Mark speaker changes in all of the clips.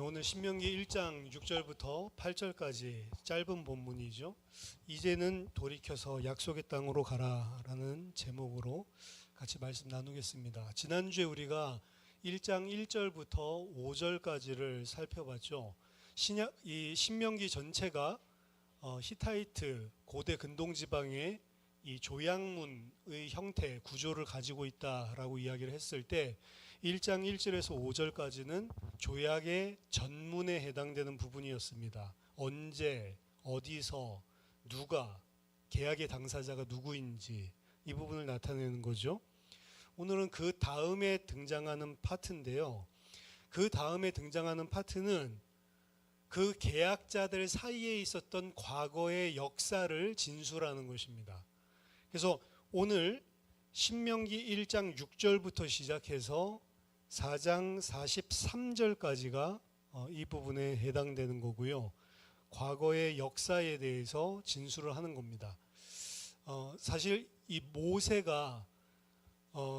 Speaker 1: 오늘 신명기 1장 6절부터 8절까지 짧은 본문이죠. 이제는 돌이켜서 약속의 땅으로 가라라는 제목으로 같이 말씀 나누겠습니다. 지난주에 우리가 1장 1절부터 5절까지를 살펴봤죠. 이 신명기 전체가 히타이트 고대 근동 지방의 이 조약문의 형태 구조를 가지고 있다라고 이야기를 했을 때 1장 1절에서 5절까지는 조약의 전문에 해당되는 부분이었습니다. 언제, 어디서, 누가, 계약의 당사자가 누구인지 이 부분을 나타내는 거죠. 오늘은 그 다음에 등장하는 파트인데요. 그 다음에 등장하는 파트는 그 계약자들 사이에 있었던 과거의 역사를 진술하는 것입니다. 그래서 오늘 신명기 1장 6절부터 시작해서 4장 43절까지가 이 부분에 해당되는 거고요. 과거의 역사에 대해서 진술을 하는 겁니다. 사실 이 모세가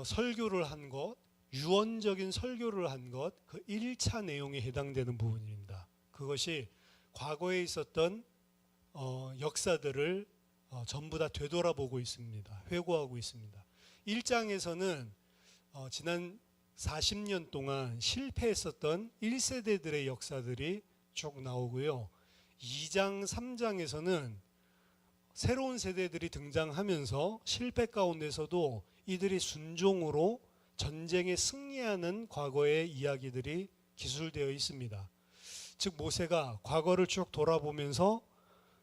Speaker 1: 설교를 한 것, 유언적인 설교를 한 것, 그 1차 내용에 해당되는 부분입니다. 그것이 과거에 있었던 역사들을 전부 다 되돌아보고 있습니다. 회고하고 있습니다. 1장에서는 지난 40년 동안 실패했었던 1세대들의 역사들이 쭉 나오고요. 2장, 3장에서는 새로운 세대들이 등장하면서 실패 가운데서도 이들이 순종으로 전쟁에 승리하는 과거의 이야기들이 기술되어 있습니다. 즉 모세가 과거를 쭉 돌아보면서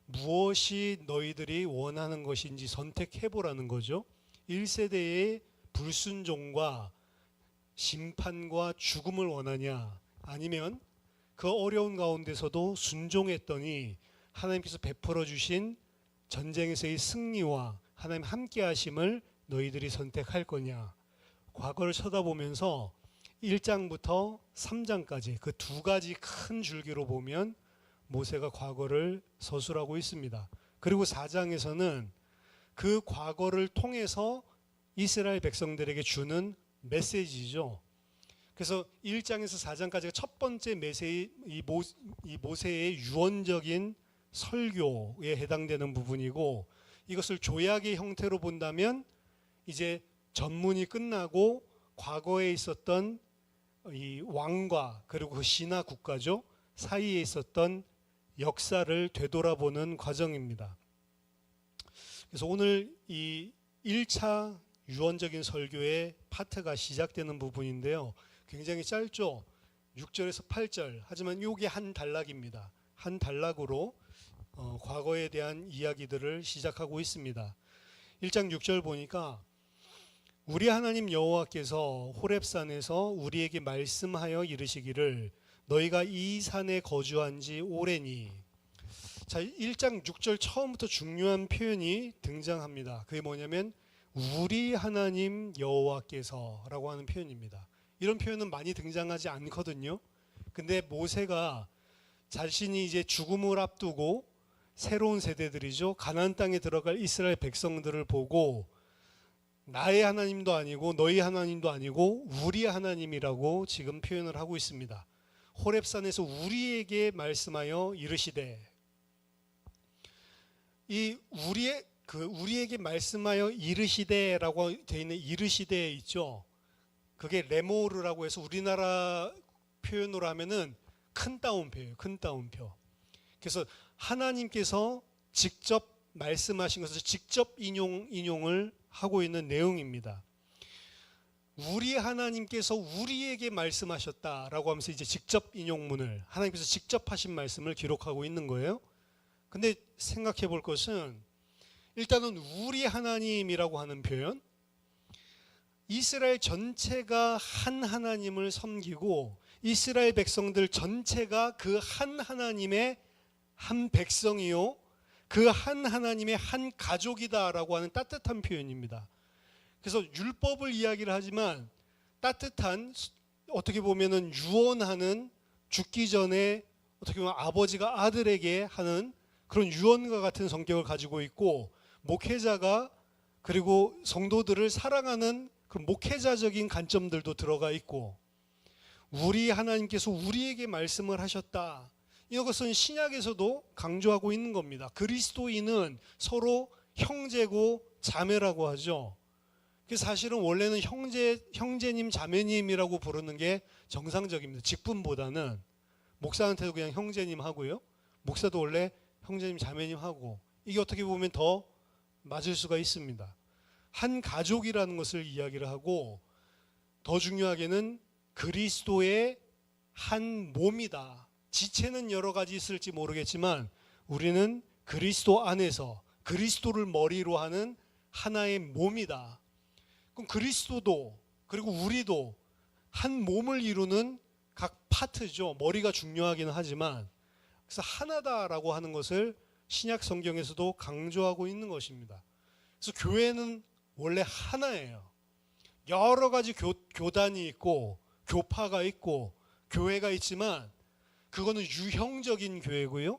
Speaker 1: 무엇이 너희들이 원하는 것인지 선택해보라는 거죠. 1세대의 불순종과 심판과 죽음을 원하냐, 아니면 그 어려운 가운데서도 순종했더니 하나님께서 베풀어 주신 전쟁에서의 승리와 하나님 함께 하심을 너희들이 선택할 거냐. 과거를 쳐다보면서 1장부터 3장까지 그 두 가지 큰 줄기로 보면 모세가 과거를 서술하고 있습니다. 그리고 4장에서는 그 과거를 통해서 이스라엘 백성들에게 주는 메시지죠. 그래서 1장에서 4장까지가 첫 번째 이 모세의 유언적인 설교에 해당되는 부분이고, 이것을 조약의 형태로 본다면 이제 전문이 끝나고 과거에 있었던 이 왕과 그리고 그 신하 국가죠 사이에 있었던 역사를 되돌아보는 과정입니다. 그래서 오늘 이 1차 유언적인 설교의 파트가 시작되는 부분인데요. 굉장히 짧죠. 6절에서 8절. 하지만 이게 한 단락입니다. 한 단락으로 과거에 대한 이야기들을 시작하고 있습니다. 1장 6절 보니까 우리 하나님 여호와께서 호렙산에서 우리에게 말씀하여 이르시기를 너희가 이 산에 거주한 지 오래니. 자, 1장 6절 처음부터 중요한 표현이 등장합니다. 그게 뭐냐면 우리 하나님 여호와께서라고 하는 표현입니다. 이런 표현은 많이 등장하지 않거든요. 근데 모세가 자신이 이제 죽음을 앞두고 새로운 세대들이죠. 가나안 땅에 들어갈 이스라엘 백성들을 보고 나의 하나님도 아니고 너희 하나님도 아니고 우리 하나님이라고 지금 표현을 하고 있습니다. 호렙산에서 우리에게 말씀하여 이르시되, 이 우리에게 말씀하여 이르시되라고 되어 있는 이르시되 있죠. 그게 레모르라고 해서 우리나라 표현으로 하면은 큰 따옴표예요. 큰 따옴표. 그래서 하나님께서 직접 말씀하신 것을 직접 인용을 하고 있는 내용입니다. 우리 하나님께서 우리에게 말씀하셨다라고 하면서 이제 직접 인용문을, 하나님께서 직접 하신 말씀을 기록하고 있는 거예요. 근데 생각해 볼 것은 일단은 우리 하나님이라고 하는 표현, 이스라엘 전체가 한 하나님을 섬기고 이스라엘 백성들 전체가 그 한 하나님의 한 백성이요, 그 한 하나님의 한 가족이다라고 하는 따뜻한 표현입니다. 그래서 율법을 이야기를 하지만 따뜻한, 어떻게 보면은 유언하는, 죽기 전에 어떻게 보면 아버지가 아들에게 하는 그런 유언과 같은 성격을 가지고 있고, 목회자가 그리고 성도들을 사랑하는 그 목회자적인 관점들도 들어가 있고, 우리 하나님께서 우리에게 말씀을 하셨다. 이것은 신약에서도 강조하고 있는 겁니다. 그리스도인은 서로 형제고 자매라고 하죠. 사실은 원래는 형제님, 자매님이라고 부르는 게 정상적입니다. 직분보다는 목사한테도 그냥 형제님 하고요. 목사도 원래 형제님, 자매님 하고, 이게 어떻게 보면 더 맞을 수가 있습니다. 한 가족이라는 것을 이야기를 하고, 더 중요하게는 그리스도의 한 몸이다. 지체는 여러 가지 있을지 모르겠지만 우리는 그리스도 안에서 그리스도를 머리로 하는 하나의 몸이다. 그럼 그리스도도 그리고 우리도 한 몸을 이루는 각 파트죠. 머리가 중요하기는 하지만, 그래서 하나다라고 하는 것을 신약 성경에서도 강조하고 있는 것입니다. 그래서 교회는 원래 하나예요. 여러 가지 교단이 있고 교파가 있고 교회가 있지만 그거는 유형적인 교회고요.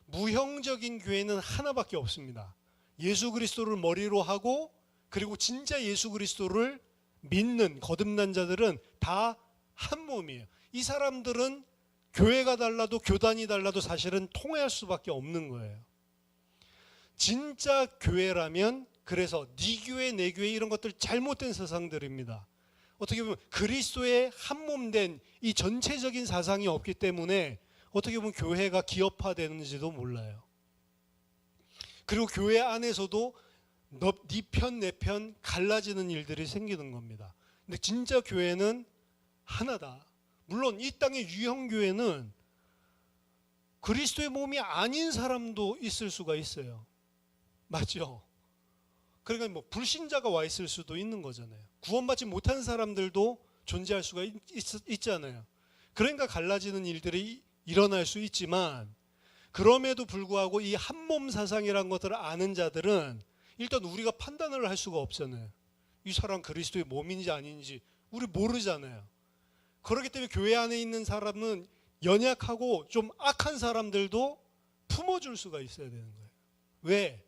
Speaker 1: 무형적인 교회는 하나밖에 없습니다. 예수 그리스도를 머리로 하고, 그리고 진짜 예수 그리스도를 믿는 거듭난 자들은 다 한 몸이에요. 이 사람들은 교회가 달라도 교단이 달라도 사실은 통할 수밖에 없는 거예요. 진짜 교회라면, 그래서 네 교회 내 교회 이런 것들 잘못된 사상들입니다. 어떻게 보면 그리스도의 한 몸 된 이 전체적인 사상이 없기 때문에 어떻게 보면 교회가 기업화되는지도 몰라요. 그리고 교회 안에서도 네 편 내 편 갈라지는 일들이 생기는 겁니다. 근데 진짜 교회는 하나다. 물론 이 땅의 유형교회는 그리스도의 몸이 아닌 사람도 있을 수가 있어요. 맞죠? 그러니까 뭐 불신자가 와 있을 수도 있는 거잖아요. 구원받지 못한 사람들도 존재할 수가 있잖아요. 그러니까 갈라지는 일들이 일어날 수 있지만, 그럼에도 불구하고 이 한몸 사상이라는 것들을 아는 자들은 일단 우리가 판단을 할 수가 없잖아요. 이 사람 그리스도의 몸인지 아닌지 우리 모르잖아요. 그렇기 때문에 교회 안에 있는 사람은 연약하고 좀 악한 사람들도 품어줄 수가 있어야 되는 거예요. 왜?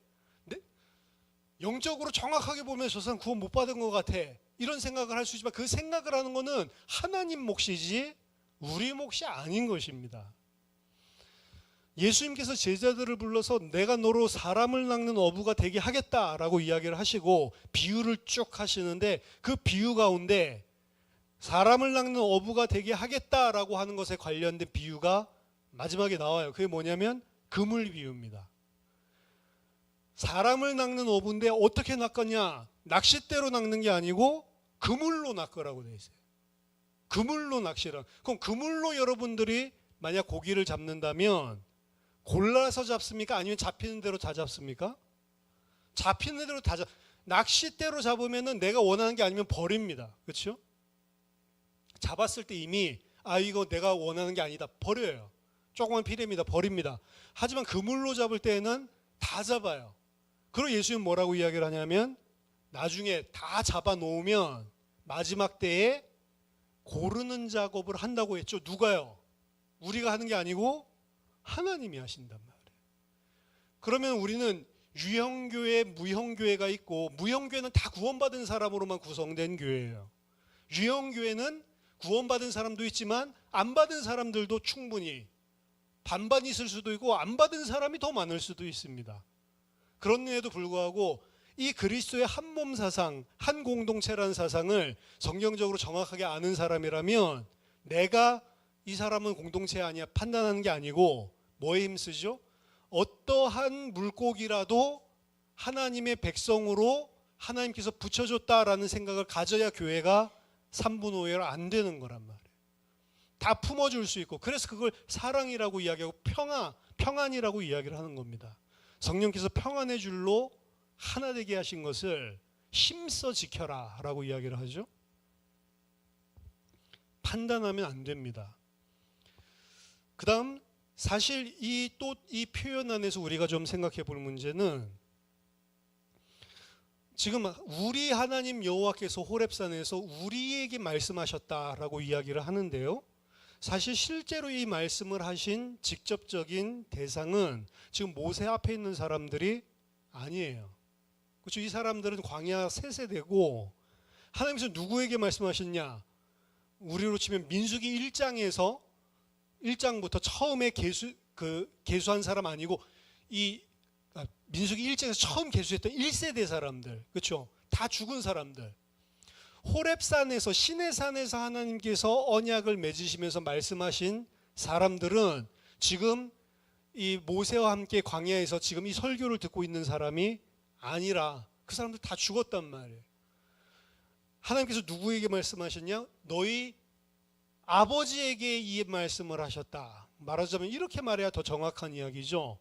Speaker 1: 영적으로 정확하게 보면 저 사람 구원 못 받은 것 같아, 이런 생각을 할 수 있지만 그 생각을 하는 것은 하나님 몫이지 우리 몫이 아닌 것입니다. 예수님께서 제자들을 불러서 내가 너로 사람을 낚는 어부가 되게 하겠다라고 이야기를 하시고 비유를 쭉 하시는데, 그 비유 가운데 사람을 낚는 어부가 되게 하겠다라고 하는 것에 관련된 비유가 마지막에 나와요. 그게 뭐냐면 그물 비유입니다. 사람을 낚는 어부인데 어떻게 낚았냐? 낚싯대로 낚는 게 아니고 그물로 낚으라고 되어 있어요. 그물로 낚시라. 그럼 그물로 여러분들이 만약 고기를 잡는다면 골라서 잡습니까? 아니면 잡히는 대로 다 잡습니까? 잡히는 대로 다 낚싯대로 잡으면은 내가 원하는 게 아니면 버립니다. 그렇죠? 잡았을 때 이미 이거 내가 원하는 게 아니다, 버려요. 조그만 피레입니다, 버립니다. 하지만 그물로 잡을 때에는 다 잡아요. 그리고 예수님은 뭐라고 이야기를 하냐면 나중에 다 잡아 놓으면 마지막 때에 고르는 작업을 한다고 했죠. 누가요? 우리가 하는 게 아니고 하나님이 하신단 말이에요. 그러면 우리는 유형교회, 무형교회가 있고, 무형교회는 다 구원받은 사람으로만 구성된 교회예요. 유형교회는 구원받은 사람도 있지만 안 받은 사람들도 충분히 반반 있을 수도 있고 안 받은 사람이 더 많을 수도 있습니다. 그런데도 불구하고 이 그리스도의 한 몸 사상, 한 공동체라는 사상을 성경적으로 정확하게 아는 사람이라면 내가 이 사람은 공동체 아니야 판단하는 게 아니고 뭐에 힘쓰죠? 어떠한 물고기라도 하나님의 백성으로 하나님께서 붙여줬다라는 생각을 가져야 교회가 3분 5열 안 되는 거란 말이에요. 다 품어줄 수 있고, 그래서 그걸 사랑이라고 이야기하고 평안이라고 이야기를 하는 겁니다. 성령께서 평안의 줄로 하나 되게 하신 것을 힘써 지켜라 라고 이야기를 하죠. 판단하면 안 됩니다. 그 다음 사실 이 표현 안에서 우리가 좀 생각해 볼 문제는, 지금 우리 하나님 여호와께서 호렙산에서 우리에게 말씀하셨다라고 이야기를 하는데요, 사실 실제로 이 말씀을 하신 직접적인 대상은 지금 모세 앞에 있는 사람들이 아니에요. 그렇죠? 이 사람들은 광야 세 세대고, 하나님께서 누구에게 말씀하셨냐? 우리로 치면 민수기 1장부터 처음에 계수한 사람 아니고 민수기 1장에서 처음 계수했던 1세대 사람들, 그렇죠? 다 죽은 사람들. 호렙산에서 시내산에서 하나님께서 언약을 맺으시면서 말씀하신 사람들은 지금 이 모세와 함께 광야에서 지금 이 설교를 듣고 있는 사람이 아니라 그 사람들 다 죽었단 말이에요. 하나님께서 누구에게 말씀하셨냐? 너희 아버지에게 이 말씀을 하셨다. 말하자면 이렇게 말해야 더 정확한 이야기죠.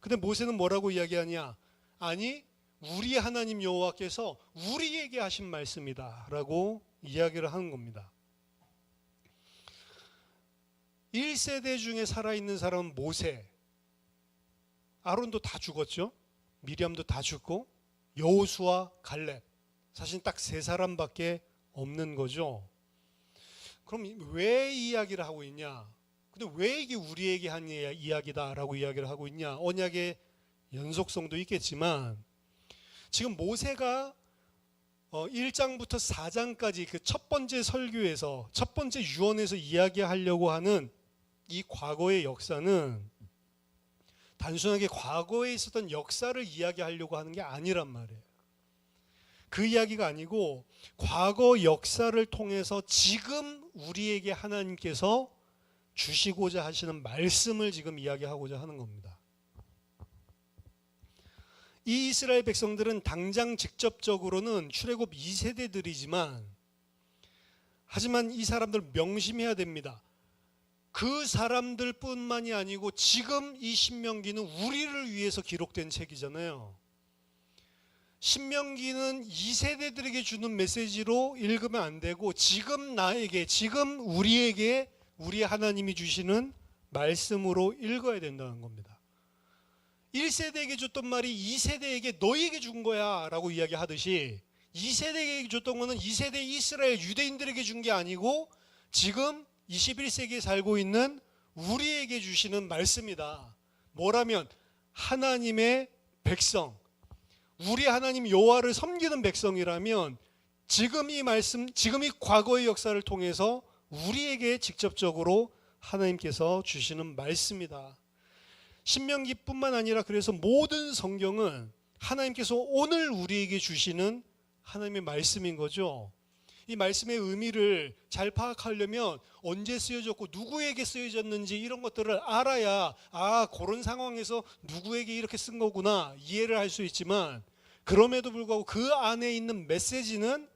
Speaker 1: 근데 모세는 뭐라고 이야기하냐? 아니, 우리 하나님 여호와께서 우리에게 하신 말씀이다 라고 이야기를 하는 겁니다. 1세대 중에 살아있는 사람은 모세, 아론도 다 죽었죠. 미리암도 다 죽고 여호수아, 갈렙, 사실 딱 세 사람밖에 없는 거죠. 그럼 왜 이야기를 하고 있냐? 근데 왜 이게 우리에게 한 이야기다라고 이야기를 하고 있냐? 언약의 연속성도 있겠지만 지금 모세가 1장부터 4장까지 그 첫 번째 설교에서 첫 번째 유언에서 이야기하려고 하는 이 과거의 역사는 단순하게 과거에 있었던 역사를 이야기하려고 하는 게 아니란 말이에요. 그 이야기가 아니고 과거 역사를 통해서 지금 우리에게 하나님께서 주시고자 하시는 말씀을 지금 이야기하고자 하는 겁니다. 이 이스라엘 백성들은 당장 직접적으로는 출애굽 2세대들이지만 하지만 이 사람들 명심해야 됩니다. 그 사람들뿐만이 아니고 지금 이 신명기는 우리를 위해서 기록된 책이잖아요. 신명기는 2세대들에게 주는 메시지로 읽으면 안 되고 지금 나에게, 지금 우리에게 우리 하나님이 주시는 말씀으로 읽어야 된다는 겁니다. 1세대에게 줬던 말이 2세대에게 너희에게 준 거야 라고 이야기하듯이 2세대에게 줬던 거는 2세대 이스라엘 유대인들에게 준 게 아니고 지금 21세기에 살고 있는 우리에게 주시는 말씀이다. 뭐라면 하나님의 백성, 우리 하나님 여호와를 섬기는 백성이라면 지금 이 말씀, 지금 이 과거의 역사를 통해서 우리에게 직접적으로 하나님께서 주시는 말씀이다. 신명기뿐만 아니라 그래서 모든 성경은 하나님께서 오늘 우리에게 주시는 하나님의 말씀인 거죠. 이 말씀의 의미를 잘 파악하려면 언제 쓰여졌고 누구에게 쓰여졌는지 이런 것들을 알아야 그런 상황에서 누구에게 이렇게 쓴 거구나 이해를 할 수 있지만 그럼에도 불구하고 그 안에 있는 메시지는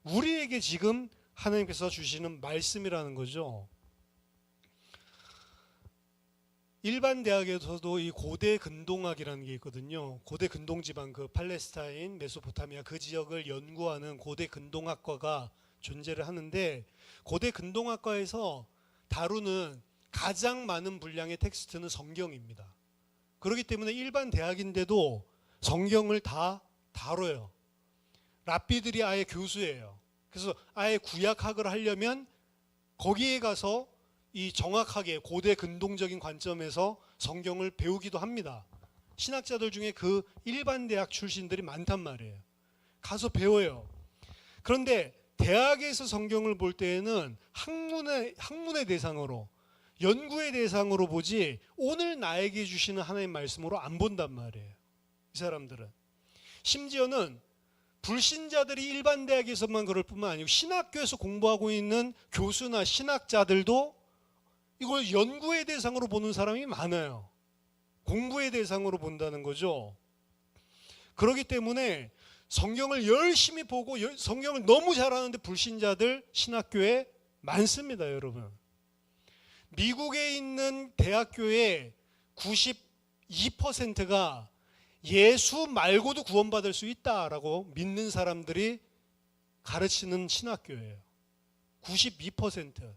Speaker 1: 우리에게 지금 하나님께서 주시는 말씀이라는 거죠. 일반 대학에서도 이 고대 근동학이라는 게 있거든요. 고대 근동 지방, 그 팔레스타인, 메소포타미아 그 지역을 연구하는 고대 근동학과가 존재를 하는데 고대 근동학과에서 다루는 가장 많은 분량의 텍스트는 성경입니다. 그렇기 때문에 일반 대학인데도 성경을 다 다뤄요. 랍비들이 아예 교수예요. 그래서 아예 구약학을 하려면 거기에 가서 이 정확하게 고대 근동적인 관점에서 성경을 배우기도 합니다. 신학자들 중에 그 일반 대학 출신들이 많단 말이에요. 가서 배워요. 그런데 대학에서 성경을 볼 때에는 학문의 대상으로, 연구의 대상으로 보지 오늘 나에게 주시는 하나님 말씀으로 안 본단 말이에요. 이 사람들은. 심지어는 불신자들이 일반 대학에서만 그럴 뿐만 아니고 신학교에서 공부하고 있는 교수나 신학자들도 이걸 연구의 대상으로 보는 사람이 많아요. 공부의 대상으로 본다는 거죠. 그렇기 때문에 성경을 열심히 보고 성경을 너무 잘하는데 불신자들 신학교에 많습니다, 여러분. 미국에 있는 대학교의 92%가 예수 말고도 구원받을 수 있다라고 믿는 사람들이 가르치는 신학교예요. 92%.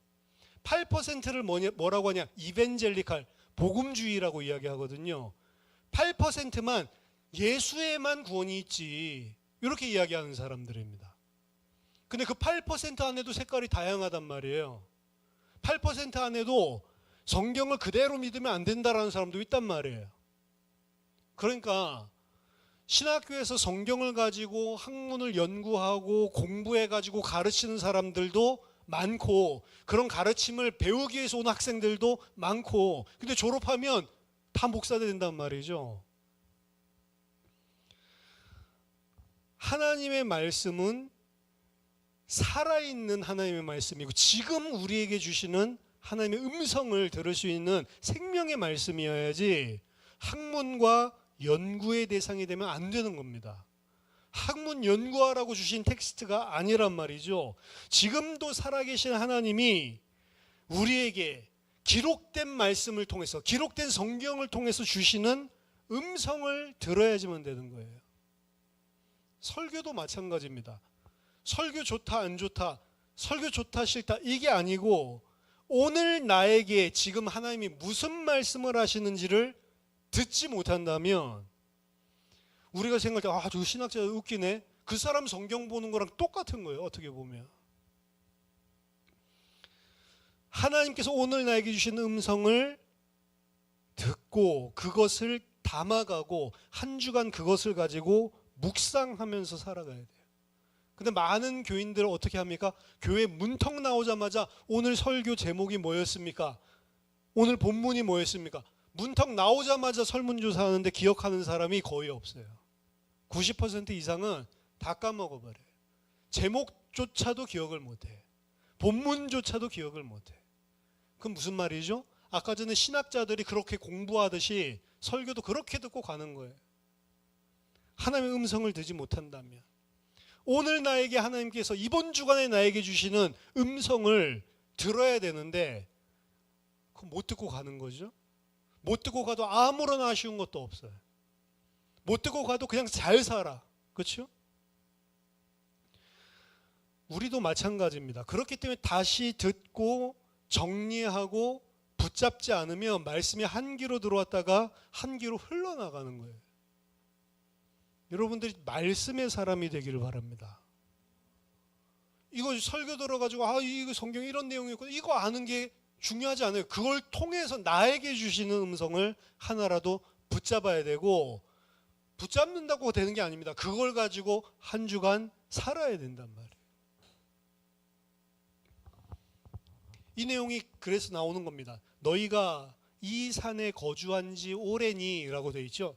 Speaker 1: 8%를 뭐라고 하냐? 이벤젤리칼, 복음주의라고 이야기하거든요. 8%만 예수에만 구원이 있지 이렇게 이야기하는 사람들입니다. 근데 그 8% 안에도 색깔이 다양하단 말이에요. 8% 안에도 성경을 그대로 믿으면 안 된다라는 사람도 있단 말이에요. 그러니까 신학교에서 성경을 가지고 학문을 연구하고 공부해가지고 가르치는 사람들도 많고 그런 가르침을 배우기 위해서 온 학생들도 많고, 근데 졸업하면 다 목사가 된단 말이죠. 하나님의 말씀은 살아있는 하나님의 말씀이고 지금 우리에게 주시는 하나님의 음성을 들을 수 있는 생명의 말씀이어야지 학문과 연구의 대상이 되면 안 되는 겁니다. 학문 연구하라고 주신 텍스트가 아니란 말이죠. 지금도 살아계신 하나님이 우리에게 기록된 말씀을 통해서, 기록된 성경을 통해서 주시는 음성을 들어야지만 되는 거예요. 설교도 마찬가지입니다. 설교 좋다 안 좋다, 설교 좋다 싫다 이게 아니고 오늘 나에게 지금 하나님이 무슨 말씀을 하시는지를 듣지 못한다면 우리가 생각할 때 저 신학자 웃기네, 그 사람 성경 보는 거랑 똑같은 거예요. 어떻게 보면 하나님께서 오늘 나에게 주시는 음성을 듣고 그것을 담아가고 한 주간 그것을 가지고 묵상하면서 살아가야 돼요. 근데 많은 교인들은 어떻게 합니까? 교회 문턱 나오자마자 오늘 설교 제목이 뭐였습니까? 오늘 본문이 뭐였습니까? 문턱 나오자마자 설문조사하는데 기억하는 사람이 거의 없어요. 90% 이상은 다 까먹어버려요. 제목조차도 기억을 못해. 본문조차도 기억을 못해. 그럼 무슨 말이죠? 아까 전에 신학자들이 그렇게 공부하듯이 설교도 그렇게 듣고 가는 거예요. 하나님의 음성을 듣지 못한다면, 오늘 나에게 하나님께서 이번 주간에 나에게 주시는 음성을 들어야 되는데 그거 못 듣고 가는 거죠. 못 듣고 가도 아무런 아쉬운 것도 없어요. 못 듣고 가도 그냥 잘 살아. 그렇죠? 우리도 마찬가지입니다. 그렇기 때문에 다시 듣고 정리하고 붙잡지 않으면 말씀이 한 귀로 들어왔다가 한 귀로 흘러나가는 거예요. 여러분들이 말씀의 사람이 되기를 바랍니다. 이거 설교 들어가지고 이거 성경 이런 내용이었고 이거 아는 게 중요하지 않아요. 그걸 통해서 나에게 주시는 음성을 하나라도 붙잡아야 되고, 붙잡는다고 되는 게 아닙니다. 그걸 가지고 한 주간 살아야 된단 말이에요. 이 내용이 그래서 나오는 겁니다. 너희가 이 산에 거주한 지 오래니 라고 되어 있죠.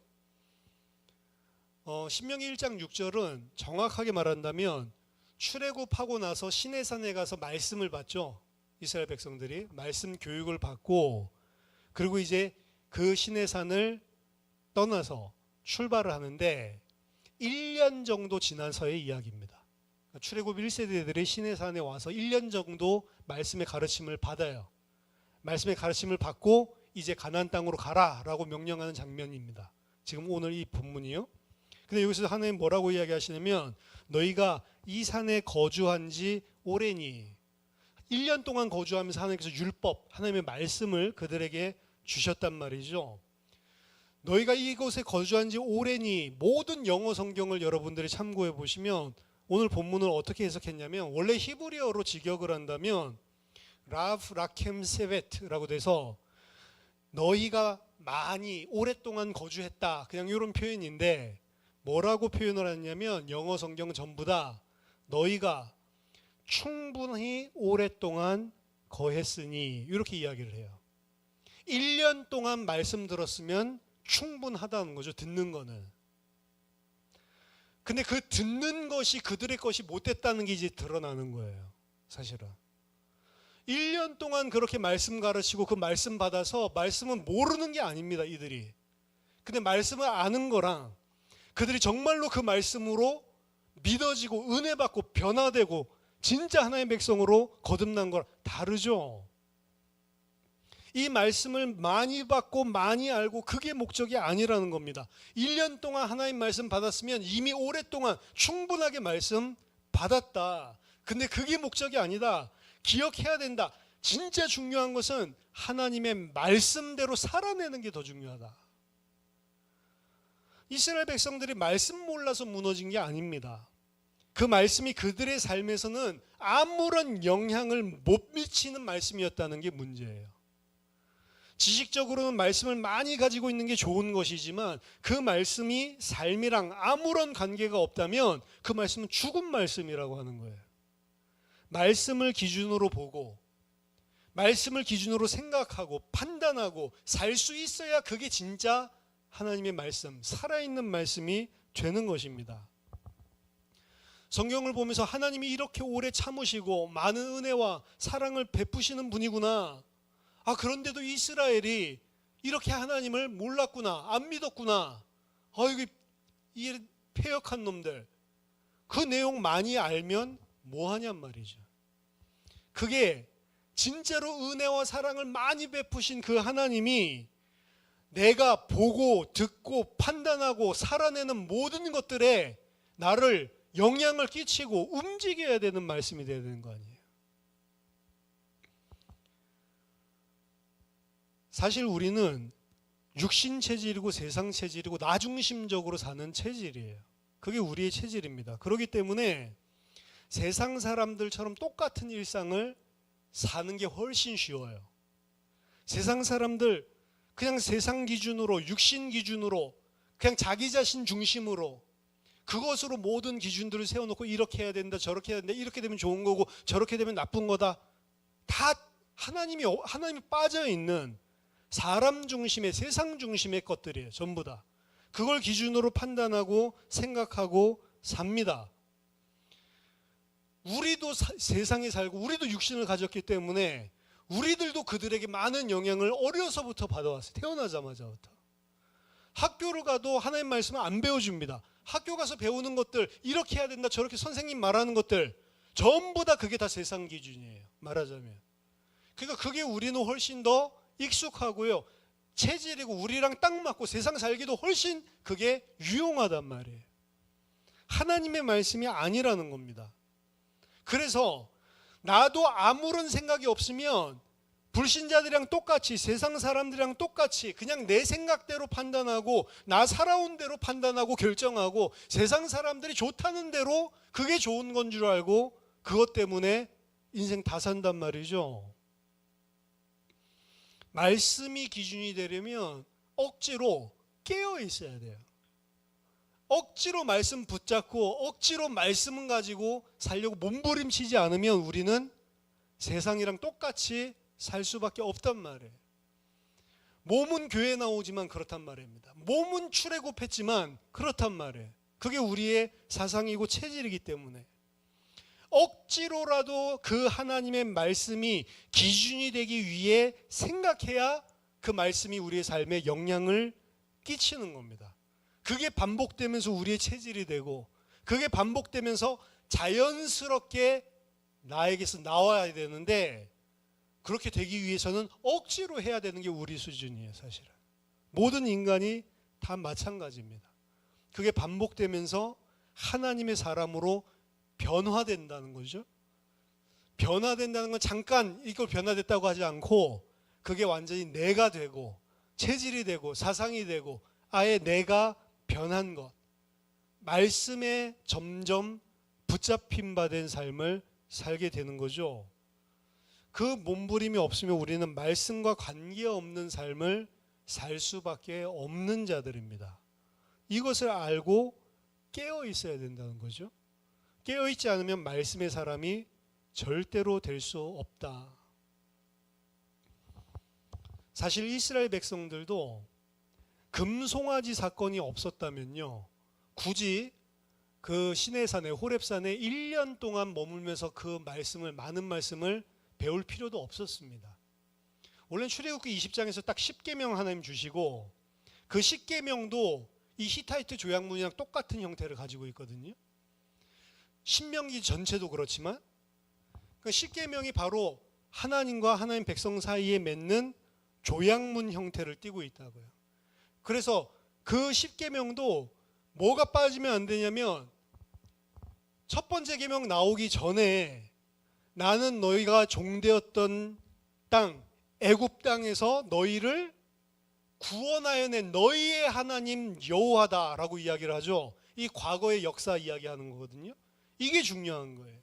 Speaker 1: 신명기 1장 6절은 정확하게 말한다면 출애굽하고 나서 시내산에 가서 말씀을 받죠. 이스라엘 백성들이 말씀 교육을 받고, 그리고 이제 그 시내산을 떠나서 출발을 하는데 1년 정도 지나서의 이야기입니다. 출애굽 1세대들이 시내산에 와서 1년 정도 말씀의 가르침을 받아요. 말씀의 가르침을 받고 이제 가나안 땅으로 가라라고 명령하는 장면입니다. 지금 오늘 이 본문이요. 근데 여기서 하나님 뭐라고 이야기하시냐면 너희가 이 산에 거주한 지 오래니, 1년 동안 거주하면서 하나님께서 율법, 하나님의 말씀을 그들에게 주셨단 말이죠. 너희가 이곳에 거주한 지 오래니, 모든 영어 성경을 여러분들이 참고해 보시면 오늘 본문을 어떻게 해석했냐면, 원래 히브리어로 직역을 한다면 라프 라켐 세베트라고 돼서 너희가 많이 오랫동안 거주했다, 그냥 이런 표현인데 뭐라고 표현을 했냐면 영어 성경은 전부 다 너희가 충분히 오랫동안 거했으니 이렇게 이야기를 해요. 1년 동안 말씀 들었으면 충분하다는 거죠. 듣는 거는. 근데 그 듣는 것이 그들의 것이 못됐다는 게 이제 드러나는 거예요. 사실은 1년 동안 그렇게 말씀 가르치고 그 말씀 받아서 말씀은 모르는 게 아닙니다. 이들이. 근데 말씀을 아는 거랑 그들이 정말로 그 말씀으로 믿어지고 은혜 받고 변화되고 진짜 하나님의 백성으로 거듭난 거랑 다르죠. 이 말씀을 많이 받고 많이 알고 그게 목적이 아니라는 겁니다. 1년 동안 하나님 말씀 받았으면 이미 오랫동안 충분하게 말씀 받았다. 근데 그게 목적이 아니다. 기억해야 된다. 진짜 중요한 것은 하나님의 말씀대로 살아내는 게 더 중요하다. 이스라엘 백성들이 말씀 몰라서 무너진 게 아닙니다. 그 말씀이 그들의 삶에서는 아무런 영향을 못 미치는 말씀이었다는 게 문제예요. 지식적으로는 말씀을 많이 가지고 있는 게 좋은 것이지만 그 말씀이 삶이랑 아무런 관계가 없다면 그 말씀은 죽은 말씀이라고 하는 거예요. 말씀을 기준으로 보고 말씀을 기준으로 생각하고 판단하고 살 수 있어야 그게 진짜 하나님의 말씀, 살아있는 말씀이 되는 것입니다. 성경을 보면서 하나님이 이렇게 오래 참으시고 많은 은혜와 사랑을 베푸시는 분이구나. 그런데도 이스라엘이 이렇게 하나님을 몰랐구나, 안 믿었구나. 이 패역한 놈들. 그 내용 많이 알면 뭐하냔 말이죠. 그게 진짜로 은혜와 사랑을 많이 베푸신 그 하나님이 내가 보고 듣고 판단하고 살아내는 모든 것들에 나를 영향을 끼치고 움직여야 되는 말씀이 되어야 되는 거 아니에요. 사실 우리는 육신 체질이고 세상 체질이고 나 중심적으로 사는 체질이에요. 그게 우리의 체질입니다. 그렇기 때문에 세상 사람들처럼 똑같은 일상을 사는 게 훨씬 쉬워요. 세상 사람들 그냥 세상 기준으로, 육신 기준으로, 그냥 자기 자신 중심으로 그것으로 모든 기준들을 세워놓고 이렇게 해야 된다, 저렇게 해야 된다, 이렇게 되면 좋은 거고 저렇게 되면 나쁜 거다. 다 하나님이 빠져있는 사람 중심의, 세상 중심의 것들이에요. 전부 다. 그걸 기준으로 판단하고 생각하고 삽니다. 우리도 세상에 살고 우리도 육신을 가졌기 때문에 우리들도 그들에게 많은 영향을 어려서부터 받아왔어요. 태어나자마자부터. 학교를 가도 하나님 말씀을 안 배워줍니다. 학교 가서 배우는 것들, 이렇게 해야 된다, 저렇게 선생님 말하는 것들 전부 다 그게 다 세상 기준이에요. 말하자면. 그러니까 그게 우리는 훨씬 더 익숙하고요, 체질이고 우리랑 딱 맞고 세상 살기도 훨씬 그게 유용하단 말이에요. 하나님의 말씀이 아니라는 겁니다. 그래서 나도 아무런 생각이 없으면 불신자들이랑 똑같이, 세상 사람들이랑 똑같이 그냥 내 생각대로 판단하고 나 살아온 대로 판단하고 결정하고 세상 사람들이 좋다는 대로 그게 좋은 건 줄 알고 그것 때문에 인생 다 산단 말이죠. 말씀이 기준이 되려면 억지로 깨어 있어야 돼요. 억지로 말씀 붙잡고 억지로 말씀은 가지고 살려고 몸부림치지 않으면 우리는 세상이랑 똑같이 살 수밖에 없단 말이에요. 몸은 교회 나오지만 그렇단 말입니다. 몸은 출애굽했지만 그렇단 말이에요. 그게 우리의 사상이고 체질이기 때문에 억지로라도 그 하나님의 말씀이 기준이 되기 위해 생각해야 그 말씀이 우리의 삶에 영향을 끼치는 겁니다. 그게 반복되면서 우리의 체질이 되고 그게 반복되면서 자연스럽게 나에게서 나와야 되는데 그렇게 되기 위해서는 억지로 해야 되는 게 우리 수준이에요. 사실은 모든 인간이 다 마찬가지입니다. 그게 반복되면서 하나님의 사람으로 변화된다는 거죠. 변화된다는 건 잠깐 이걸 변화됐다고 하지 않고 그게 완전히 내가 되고 체질이 되고 사상이 되고 아예 내가 변한 것, 말씀에 점점 붙잡힌 바 된 삶을 살게 되는 거죠. 그 몸부림이 없으면 우리는 말씀과 관계없는 삶을 살 수밖에 없는 자들입니다. 이것을 알고 깨어 있어야 된다는 거죠. 깨어 있지 않으면 말씀의 사람이 절대로 될 수 없다. 사실 이스라엘 백성들도 금송아지 사건이 없었다면요, 굳이 그 시내산에 호렙산에 1년 동안 머물면서 그 말씀을, 많은 말씀을 배울 필요도 없었습니다. 원래 출애굽기 20장에서 딱 10계명 하나님 주시고 그 10계명도 이 히타이트 조약문이랑 똑같은 형태를 가지고 있거든요. 신명기 전체도 그렇지만 그 10계명이 바로 하나님과 하나님 백성 사이에 맺는 조약문 형태를 띠고 있다고요. 그래서 그 10계명도 뭐가 빠지면 안 되냐면 첫 번째 계명 나오기 전에 나는 너희가 종되었던 땅 애굽 땅에서 너희를 구원하여 낸 너희의 하나님 여호와다라고 이야기를 하죠. 이 과거의 역사 이야기하는 거거든요. 이게 중요한 거예요.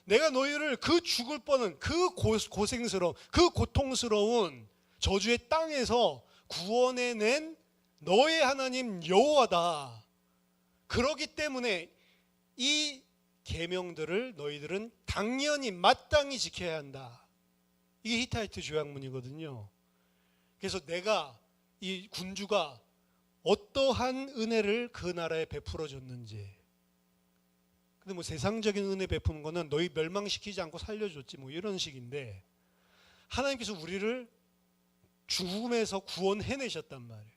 Speaker 1: 내가 너희를 그 죽을 뻔한 그 고생스러운 그 고통스러운 저주의 땅에서 구원해낸 너의 하나님 여호와다. 그렇기 때문에 이 계명들을 너희들은 당연히 마땅히 지켜야 한다. 이게 히타이트 조약문이거든요. 그래서 내가 이 군주가 어떠한 은혜를 그 나라에 베풀어 줬는지. 근데 뭐 세상적인 은혜 베푸는 거는 너희 멸망시키지 않고 살려줬지 뭐 이런 식인데, 하나님께서 우리를 죽음에서 구원해내셨단 말이에요.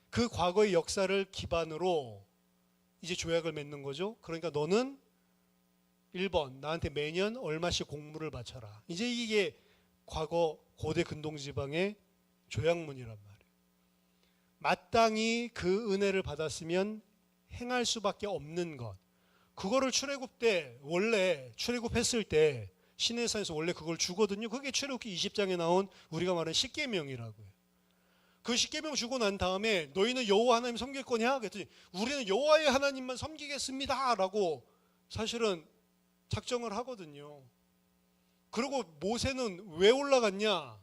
Speaker 1: 그 과거의 역사를 기반으로 이제 조약을 맺는 거죠. 그러니까 너는 1번 나한테 매년 얼마씩 공물을 바쳐라. 이제 이게 과거 고대 근동지방의 조약문이란 말이에요. 마땅히 그 은혜를 받았으면 행할 수밖에 없는 것. 그거를 출애굽 때, 원래 출애굽했을 때 시내산에서 원래 그걸 주거든요. 그게 출애굽기 20장에 나온 우리가 말하는 십계명이라고요. 그 십계명 주고 난 다음에 너희는 여호와 하나님 섬길 거냐? 그랬더니 우리는 여호와의 하나님만 섬기겠습니다 라고 사실은 작정을 하거든요. 그리고 모세는 왜 올라갔냐?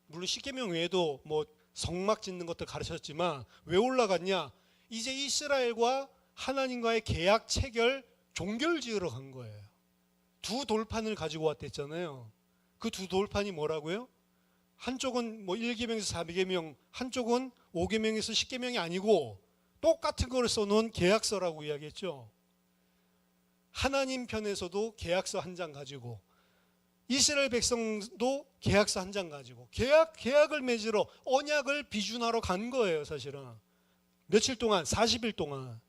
Speaker 1: 물론 십계명 외에도 뭐 성막 짓는 것들 가르쳤지만 왜 올라갔냐? 이제 이스라엘과 하나님과의 계약 체결 종결 지으러 간 거예요. 두 돌판을 가지고 왔댔잖아요. 그 두 돌판이 뭐라고요? 한쪽은 뭐 1계명에서 4계명, 한쪽은 5계명에서 10계명이 아니고 똑같은 걸 써놓은 계약서라고 이야기했죠. 하나님 편에서도 계약서 한 장 가지고 이스라엘 백성도 계약서 한 장 가지고 계약을 맺으러 언약을 비준하러 간 거예요. 사실은 며칠 동안 40일 동안.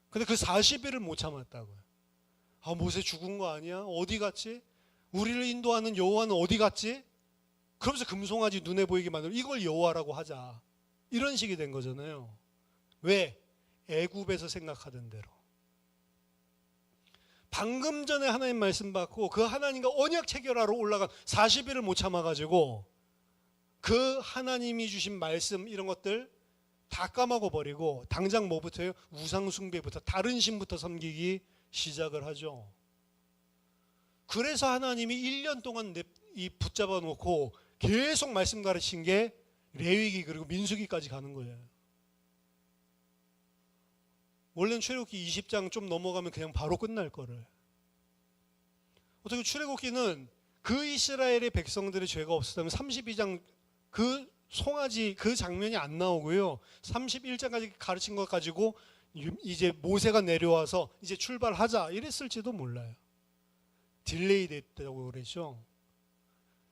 Speaker 1: 근데 그 40일을 못 참았다고요. 아, 모세 죽은 거 아니야? 어디 갔지? 우리를 인도하는 여호와는 어디 갔지? 그러면서 금송아지 눈에 보이게 만들어 이걸 여호와라고 하자. 이런 식이 된 거잖아요. 왜? 애굽에서 생각하던 대로. 방금 전에 하나님 말씀 받고 그 하나님과 언약 체결하러 올라간 40일을 못 참아가지고 그 하나님이 주신 말씀 이런 것들 다 까먹어 버리고 당장 뭐부터요? 우상 숭배부터, 다른 신부터 섬기기 시작을 하죠. 그래서 하나님이 1년 동안 이 붙잡아 놓고 계속 말씀 가르친 게 레위기 그리고 민수기까지 가는 거예요. 원래는 출애굽기 20장 좀 넘어가면 그냥 바로 끝날 거를. 어떻게 출애굽기는 그 이스라엘의 백성들의 죄가 없었다면 32장 그 송아지 그 장면이 안 나오고요. 31장까지 가르친 것 가지고 이제 모세가 내려와서 이제 출발하자 이랬을지도 몰라요. 딜레이 됐다고 그랬죠.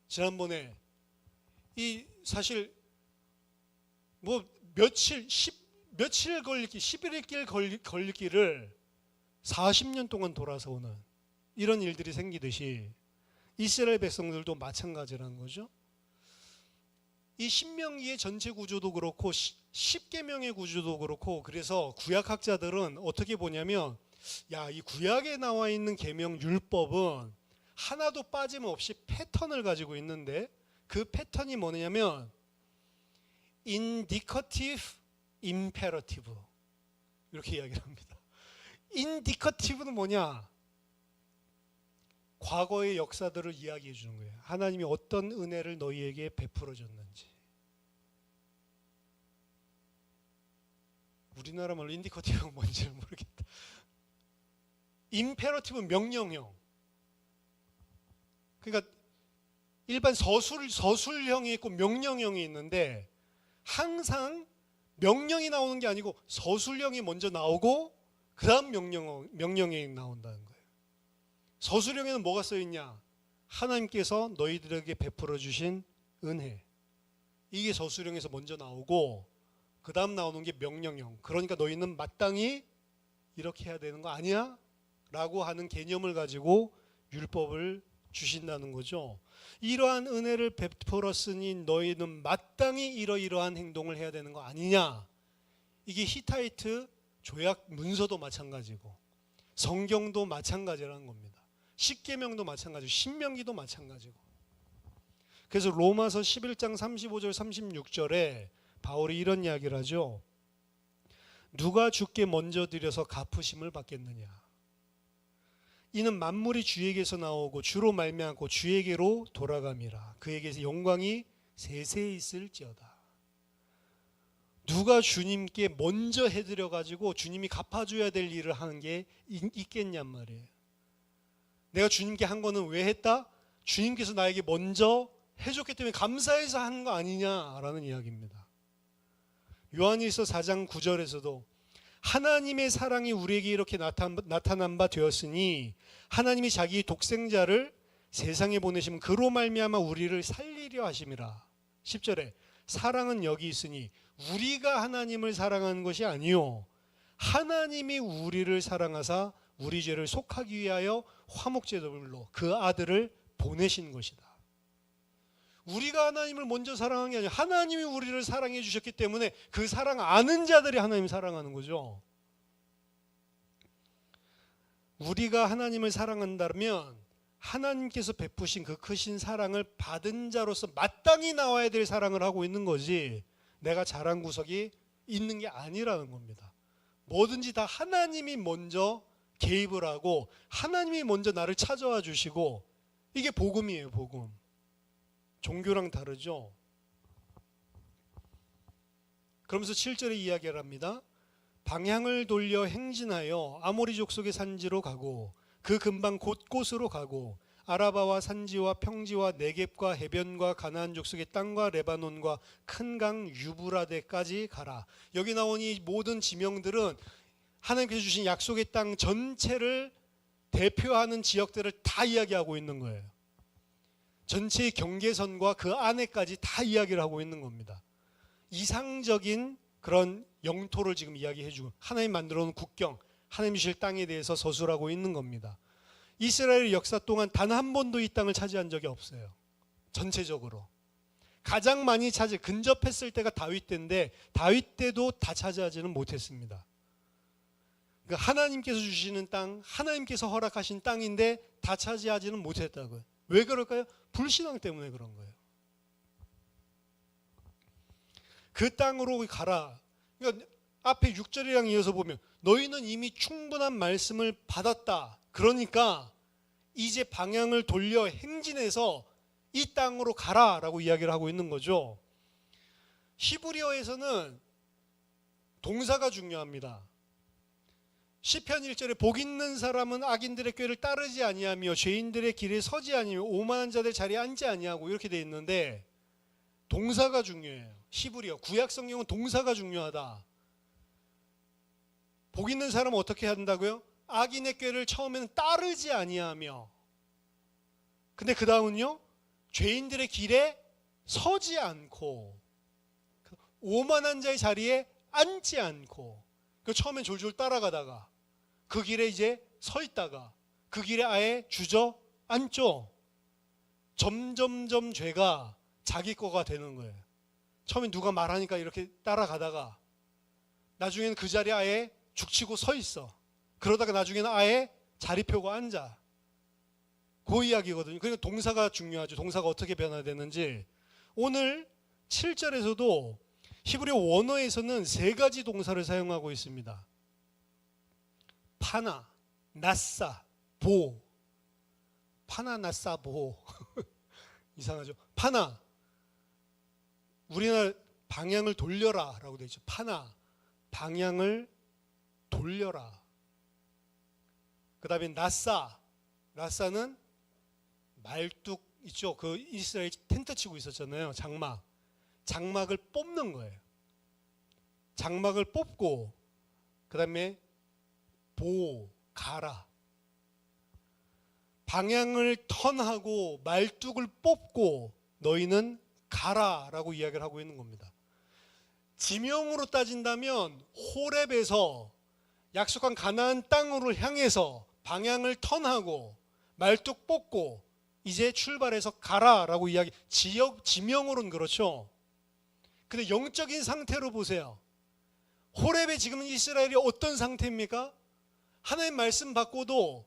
Speaker 1: 지난번에 이 사실 뭐 며칠 걸릴 길, 11일 걸릴 길을 40년 동안 돌아서 오는 이런 일들이 생기듯이 이스라엘 백성들도 마찬가지라는 거죠. 이 신명기의 전체 구조도 그렇고 10계명의 구조도 그렇고, 그래서 구약학자들은 어떻게 보냐면, 야, 이 구약에 나와 있는 계명 율법은 하나도 빠짐없이 패턴을 가지고 있는데 그 패턴이 뭐냐면 indicative, imperative 이렇게 이야기를 합니다. indicative는 뭐냐? 과거의 역사들을 이야기해 주는 거예요. 하나님이 어떤 은혜를 너희에게 베풀어 줬는지. 우리나라 말로 인디커티브가 뭔지는 모르겠다. 임페러티브는 명령형. 그러니까 일반 서술형이 있고 명령형이 있는데 항상 명령이 나오는 게 아니고 서술형이 먼저 나오고 그 다음 명령형이 나온다는 거예요. 서술형에는 뭐가 써있냐? 하나님께서 너희들에게 베풀어 주신 은혜. 이게 서술형에서 먼저 나오고 그 다음 나오는 게 명령형. 그러니까 너희는 마땅히 이렇게 해야 되는 거 아니야? 라고 하는 개념을 가지고 율법을 주신다는 거죠. 이러한 은혜를 베풀었으니 너희는 마땅히 이러이러한 행동을 해야 되는 거 아니냐? 이게 히타이트 조약 문서도 마찬가지고 성경도 마찬가지라는 겁니다. 십계명도 마찬가지고 신명기도 마찬가지고. 그래서 로마서 11장 35절 36절에 바울이 이런 이야기를 하죠. 누가 주께 먼저 드려서 갚으심을 받겠느냐? 이는 만물이 주에게서 나오고 주로 말미암고 주에게로 돌아감이라. 그에게서 영광이 세세히 있을지어다. 누가 주님께 먼저 해드려 가지고 주님이 갚아줘야 될 일을 하는 게 있겠냔 말이에요. 내가 주님께 한 거는 왜 했다? 주님께서 나에게 먼저 해줬기 때문에 감사해서 하는 거 아니냐라는 이야기입니다. 요한일서 4장 9절에서도 하나님의 사랑이 우리에게 이렇게 나타난 바 되었으니 하나님이 자기 독생자를 세상에 보내시면 그로 말미암아 우리를 살리려 하심이라. 10절에 사랑은 여기 있으니 우리가 하나님을 사랑하는 것이 아니요 하나님이 우리를 사랑하사 우리 죄를 속하기 위하여 화목제물로 그 아들을 보내신 것이다. 우리가 하나님을 먼저 사랑한 게 아니라 하나님이 우리를 사랑해 주셨기 때문에 그 사랑 아는 자들이 하나님을 사랑하는 거죠. 우리가 하나님을 사랑한다면 하나님께서 베푸신 그 크신 사랑을 받은 자로서 마땅히 나와야 될 사랑을 하고 있는 거지 내가 잘한 구석이 있는 게 아니라는 겁니다. 뭐든지 다 하나님이 먼저 개입을 하고 하나님이 먼저 나를 찾아와 주시고 이게 복음이에요. 복음. 종교랑 다르죠. 그러면서 7절에 이야기를 합니다. 방향을 돌려 행진하여 아모리 족속의 산지로 가고 그 근방 곳곳으로 가고 아라바와 산지와 평지와 네겝과 해변과 가나안 족속의 땅과 레바논과 큰 강 유브라데까지 가라. 여기 나온 이 모든 지명들은 하나님께서 주신 약속의 땅 전체를 대표하는 지역들을 다 이야기하고 있는 거예요. 전체의 경계선과 그 안에까지 다 이야기를 하고 있는 겁니다. 이상적인 그런 영토를 지금 이야기해주고 하나님 만들어 놓은 국경, 하나님 주실 땅에 대해서 서술하고 있는 겁니다. 이스라엘의 역사 동안 단 한 번도 이 땅을 차지한 적이 없어요. 전체적으로. 가장 많이 근접했을 때가 다윗 때인데 다윗 때도 다 차지하지는 못했습니다. 그러니까 하나님께서 주시는 땅, 하나님께서 허락하신 땅인데 다 차지하지는 못했다고요. 왜 그럴까요? 불신앙 때문에 그런 거예요. 그 땅으로 가라. 그러니까 앞에 6절이랑 이어서 보면 너희는 이미 충분한 말씀을 받았다. 그러니까 이제 방향을 돌려 행진해서 이 땅으로 가라라고 이야기를 하고 있는 거죠. 히브리어에서는 동사가 중요합니다. 시편 1절에 복 있는 사람은 악인들의 꾀를 따르지 아니하며 죄인들의 길에 서지 아니하며 오만한 자들 자리에 앉지 아니하고 이렇게 되어 있는데 동사가 중요해요. 히브리어 구약 성경은 동사가 중요하다. 복 있는 사람은 어떻게 한다고요? 악인의 꾀를 처음에는 따르지 아니하며 근데 그 다음은요 죄인들의 길에 서지 않고 오만한 자의 자리에 앉지 않고 처음엔 졸졸 따라가다가 그 길에 이제 서 있다가 그 길에 아예 주저앉죠. 점점점 죄가 자기 거가 되는 거예요. 처음엔 누가 말하니까 이렇게 따라가다가 나중에는 그 자리에 아예 죽치고 서 있어. 그러다가 나중에는 아예 자리 펴고 앉아. 그 이야기거든요. 그러니까 동사가 중요하죠. 동사가 어떻게 변화되는지. 오늘 7절에서도 히브리어 원어에서는 세 가지 동사를 사용하고 있습니다. 파나, 나싸, 보. 파나, 나싸, 보. 이상하죠. 파나. 우리나라 방향을 돌려라 라고 되어 있죠. 파나. 방향을 돌려라. 그 다음에 나싸. 나싸는 말뚝 있죠. 그 이스라엘 텐트 치고 있었잖아요. 장막. 장막을 뽑는 거예요. 장막을 뽑고 그 다음에 보, 가라. 방향을 턴하고 말뚝을 뽑고 너희는 가라라고 이야기를 하고 있는 겁니다. 지명으로 따진다면 호렙에서 약속한 가나안 땅으로 향해서 방향을 턴하고 말뚝 뽑고 이제 출발해서 가라라고 이야기. 지명으로는 그렇죠. 근데 영적인 상태로 보세요. 호렙에 지금 이스라엘이 어떤 상태입니까? 하나님 말씀 받고도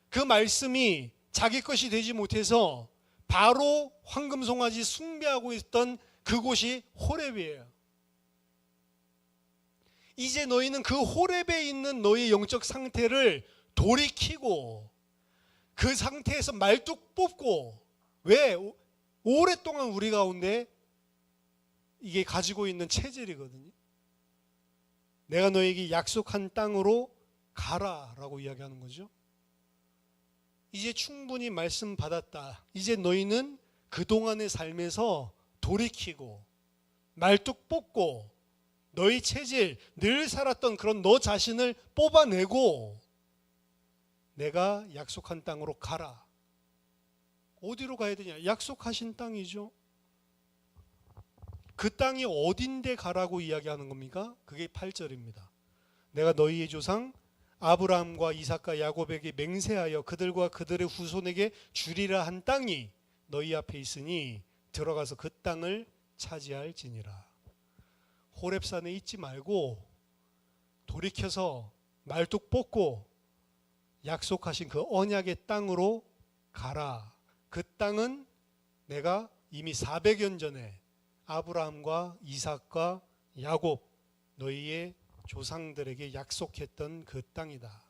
Speaker 1: 그 말씀이 자기 것이 되지 못해서 바로 황금송아지 숭배하고 있던 그곳이 호렙이에요. 이제 너희는 그 호렙에 있는 너희 영적 상태를 돌이키고 그 상태에서 말뚝 뽑고 왜? 오랫동안 우리 가운데 이게 가지고 있는 체질이거든요. 내가 너에게 약속한 땅으로 가라라고 이야기하는 거죠. 이제 충분히 말씀 받았다. 이제 너희는 그동안의 삶에서 돌이키고 말뚝 뽑고 너희 체질, 늘 살았던 그런 너 자신을 뽑아내고 내가 약속한 땅으로 가라. 어디로 가야 되냐? 약속하신 땅이죠. 그 땅이 어딘데 가라고 이야기하는 겁니까? 그게 8절입니다. 내가 너희의 조상 아브라함과 이삭과 야곱에게 맹세하여 그들과 그들의 후손에게 주리라 한 땅이 너희 앞에 있으니 들어가서 그 땅을 차지할지니라. 호렙산에 있지 말고 돌이켜서 말뚝 뽑고 약속하신 그 언약의 땅으로 가라. 그 땅은 내가 이미 400년 전에 아브라함과 이삭과 야곱 너희의 조상들에게 약속했던 그 땅이다.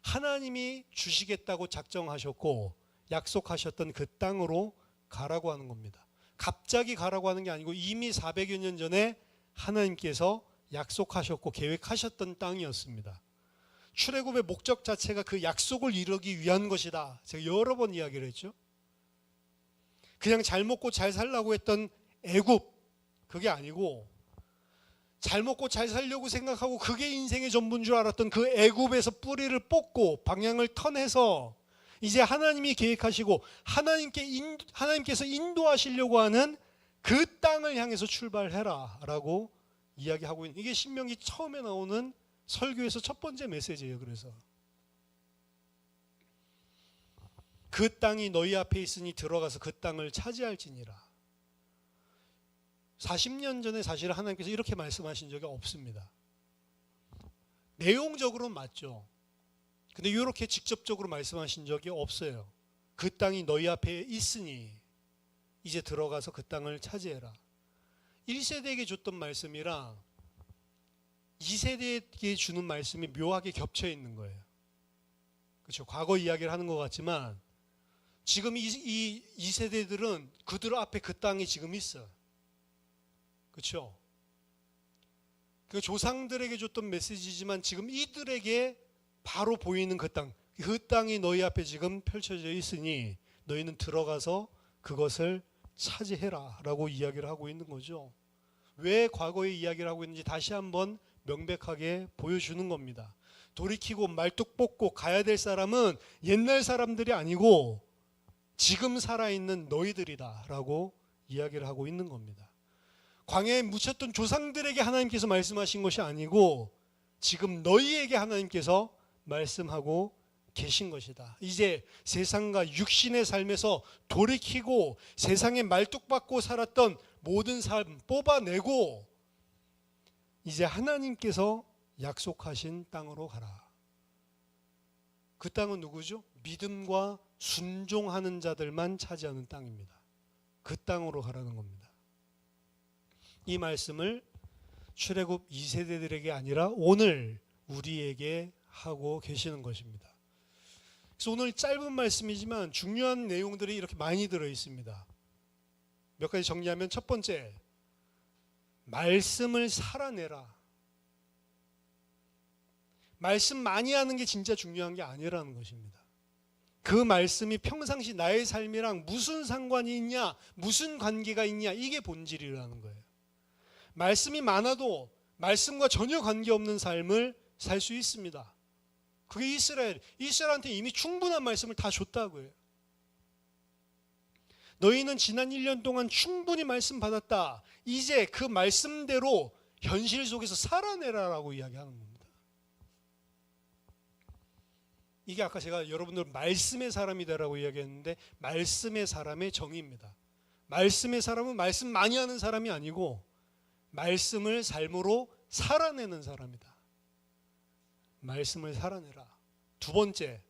Speaker 1: 하나님이 주시겠다고 작정하셨고 약속하셨던 그 땅으로 가라고 하는 겁니다. 갑자기 가라고 하는 게 아니고 이미 400여 년 전에 하나님께서 약속하셨고 계획하셨던 땅이었습니다. 출애굽의 목적 자체가 그 약속을 이루기 위한 것이다. 제가 여러 번 이야기를 했죠. 그냥 잘 먹고 잘 살라고 했던 애굽, 그게 아니고 잘 먹고 잘 살려고 생각하고 그게 인생의 전부인 줄 알았던 그 애굽에서 뿌리를 뽑고 방향을 턴해서 이제 하나님이 계획하시고 하나님께서 인도하시려고 하는 그 땅을 향해서 출발해라 라고 이야기하고 있는, 이게 신명기 처음에 나오는 설교에서 첫 번째 메시지예요. 그래서 그 땅이 너희 앞에 있으니 들어가서 그 땅을 차지할지니라. 40년 전에 사실 하나님께서 이렇게 말씀하신 적이 없습니다. 내용적으로는 맞죠. 근데 이렇게 직접적으로 말씀하신 적이 없어요. 그 땅이 너희 앞에 있으니 이제 들어가서 그 땅을 차지해라. 1세대에게 줬던 말씀이랑 2세대에게 주는 말씀이 묘하게 겹쳐 있는 거예요. 그렇죠. 과거 이야기를 하는 것 같지만 지금 이 2세대들은 그들 앞에 그 땅이 지금 있어요. 그렇죠. 그 조상들에게 줬던 메시지지만 지금 이들에게 바로 보이는 그 땅, 그 땅이 너희 앞에 지금 펼쳐져 있으니 너희는 들어가서 그것을 차지해라 라고 이야기를 하고 있는 거죠. 왜 과거의 이야기를 하고 있는지 다시 한번 명백하게 보여주는 겁니다. 돌이키고 말뚝 뽑고 가야 될 사람은 옛날 사람들이 아니고 지금 살아있는 너희들이다 라고 이야기를 하고 있는 겁니다. 광야에 묻혔던 조상들에게 하나님께서 말씀하신 것이 아니고 지금 너희에게 하나님께서 말씀하고 계신 것이다. 이제 세상과 육신의 삶에서 돌이키고 세상에 말뚝박고 살았던 모든 삶 뽑아내고 이제 하나님께서 약속하신 땅으로 가라. 그 땅은 누구죠? 믿음과 순종하는 자들만 차지하는 땅입니다. 그 땅으로 가라는 겁니다. 이 말씀을 출애굽 2세대들에게 아니라 오늘 우리에게 하고 계시는 것입니다. 그래서 오늘 짧은 말씀이지만 중요한 내용들이 이렇게 많이 들어 있습니다. 몇 가지 정리하면 첫 번째, 말씀을 살아내라. 말씀 많이 하는 게 진짜 중요한 게 아니라는 것입니다. 그 말씀이 평상시 나의 삶이랑 무슨 상관이 있냐, 무슨 관계가 있냐, 이게 본질이라는 거예요. 말씀이 많아도 말씀과 전혀 관계없는 삶을 살 수 있습니다. 그게 이스라엘한테 이미 충분한 말씀을 다 줬다고요. 너희는 지난 1년 동안 충분히 말씀 받았다. 이제 그 말씀대로 현실 속에서 살아내라라고 이야기하는 겁니다. 이게 아까 제가 여러분들 말씀의 사람이다라고 이야기했는데 말씀의 사람의 정의입니다. 말씀의 사람은 말씀 많이 하는 사람이 아니고 말씀을 삶으로 살아내는 사람이다. 말씀을 살아내라. 두 번째,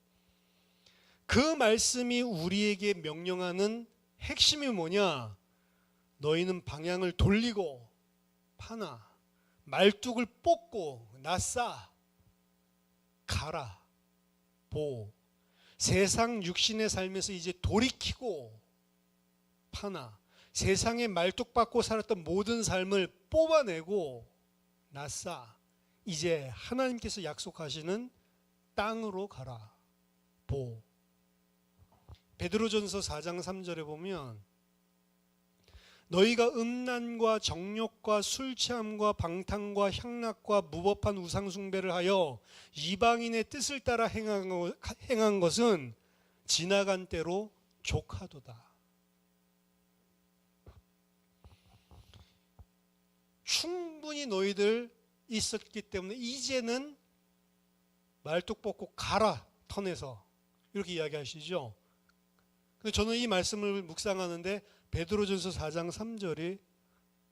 Speaker 1: 그 말씀이 우리에게 명령하는 핵심이 뭐냐? 너희는 방향을 돌리고 파나 말뚝을 뽑고 낯싸 가라. 보 세상 육신의 삶에서 이제 돌이키고 파나 세상에 말뚝박고 살았던 모든 삶을 뽑아내고 낯싸 이제 하나님께서 약속하시는 땅으로 가라. 보. 베드로전서 4장 3절에 보면 너희가 음란과 정욕과 술취함과 방탕과 향락과 무법한 우상숭배를 하여 이방인의 뜻을 따라 행한 것은 지나간 때로 족하도다. 충분히 너희들 있었기 때문에 이제는 말뚝 뽑고 가라, 턴에서. 이렇게 이야기하시죠. 근데 저는 이 말씀을 묵상하는데 베드로전서 4장 3절이